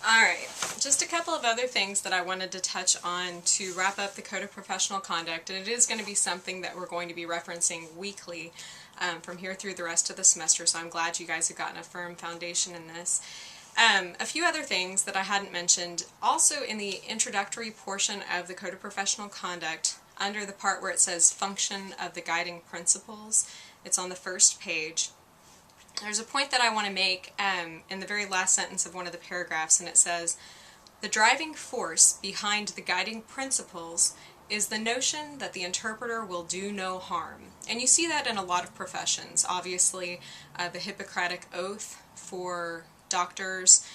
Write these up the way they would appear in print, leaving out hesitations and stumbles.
Alright, just a couple of other things that I wanted to touch on to wrap up the Code of Professional Conduct, and it is going to be something that we're going to be referencing weekly from here through the rest of the semester, so I'm glad you guys have gotten a firm foundation in this. A few other things that I hadn't mentioned, also in the introductory portion of the Code of Professional Conduct, under the part where it says Function of the Guiding Principles, it's on the first page. There's a point that I want to make in the very last sentence of one of the paragraphs, and it says, "The driving force behind the guiding principles is the notion that the interpreter will do no harm." And you see that in a lot of professions. Obviously, the Hippocratic Oath for doctors,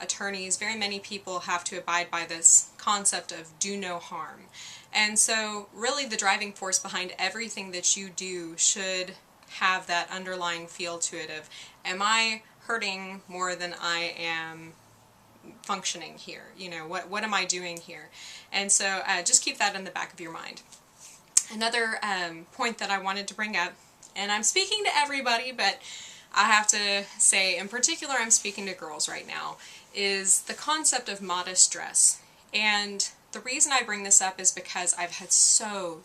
attorneys, very many people have to abide by this concept of do no harm. And so really the driving force behind everything that you do should have that underlying feel to it of, am I hurting more than I am functioning here? You know, what am I doing here? And so just keep that in the back of your mind. Another point that I wanted to bring up, and I'm speaking to everybody, but I have to say in particular I'm speaking to girls right now, is the concept of modest dress. And the reason I bring this up is because I've had so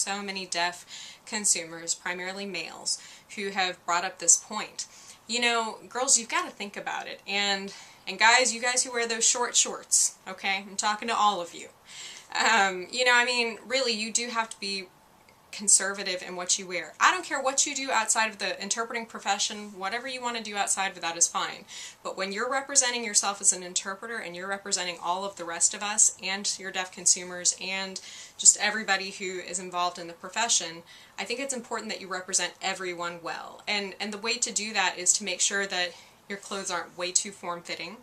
many deaf consumers, primarily males, who have brought up this point. You know, girls, you've got to think about it. And guys, you guys who wear those short shorts, okay? I'm talking to all of you. You know, I mean, really, you do have to be conservative in what you wear. I don't care what you do outside of the interpreting profession, whatever you want to do outside of that is fine. But when you're representing yourself as an interpreter and you're representing all of the rest of us and your deaf consumers and just everybody who is involved in the profession, I think it's important that you represent everyone well. And the way to do that is to make sure that your clothes aren't way too form-fitting,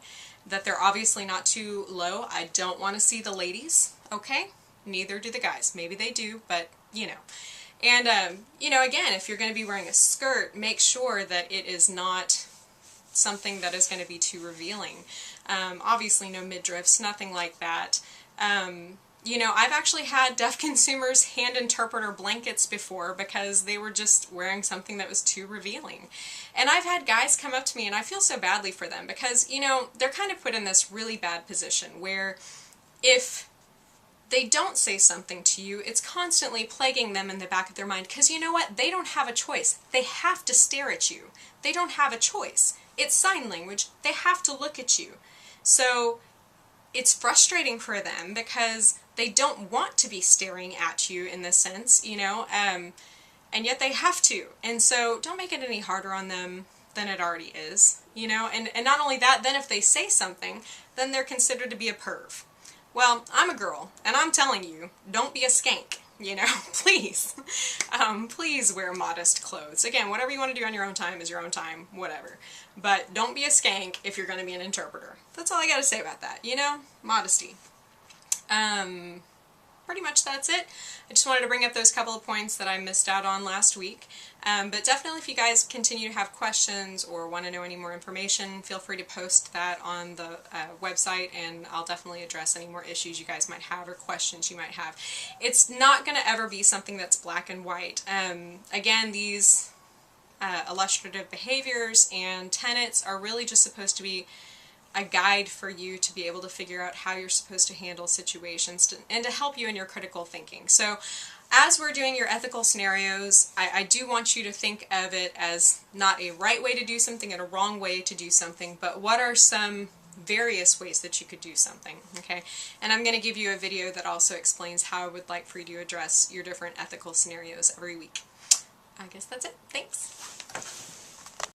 that they're obviously not too low. I don't want to see the ladies, okay? Neither do the guys. Maybe they do, but you know. And, you know, again, if you're going to be wearing a skirt, make sure that it is not something that is going to be too revealing. Obviously no midriffs, nothing like that. You know, I've actually had deaf consumers hand interpreter blankets before because they were just wearing something that was too revealing. And I've had guys come up to me, and I feel so badly for them because, you know, they're kind of put in this really bad position where if they don't say something to you, it's constantly plaguing them in the back of their mind because you know what? They don't have a choice. They have to stare at you. They don't have a choice. It's sign language. They have to look at you. So it's frustrating for them because they don't want to be staring at you in this sense, you know, and yet they have to. And so don't make it any harder on them than it already is, you know, and not only that, then if they say something, then they're considered to be a perv. Well, I'm a girl, and I'm telling you, don't be a skank, you know, please. Please wear modest clothes. Again, whatever you want to do on your own time is your own time, whatever. But don't be a skank if you're going to be an interpreter. That's all I got to say about that, you know? Modesty. Pretty much that's it. I just wanted to bring up those couple of points that I missed out on last week. But definitely if you guys continue to have questions or want to know any more information, feel free to post that on the website, and I'll definitely address any more issues you guys might have or questions you might have. It's not going to ever be something that's black and white. Again, these illustrative behaviors and tenets are really just supposed to be a guide for you to be able to figure out how you're supposed to handle situations and to help you in your critical thinking. So as we're doing your ethical scenarios, I do want you to think of it as not a right way to do something and a wrong way to do something, but what are some various ways that you could do something, okay? And I'm going to give you a video that also explains how I would like for you to address your different ethical scenarios every week. I guess that's it. Thanks.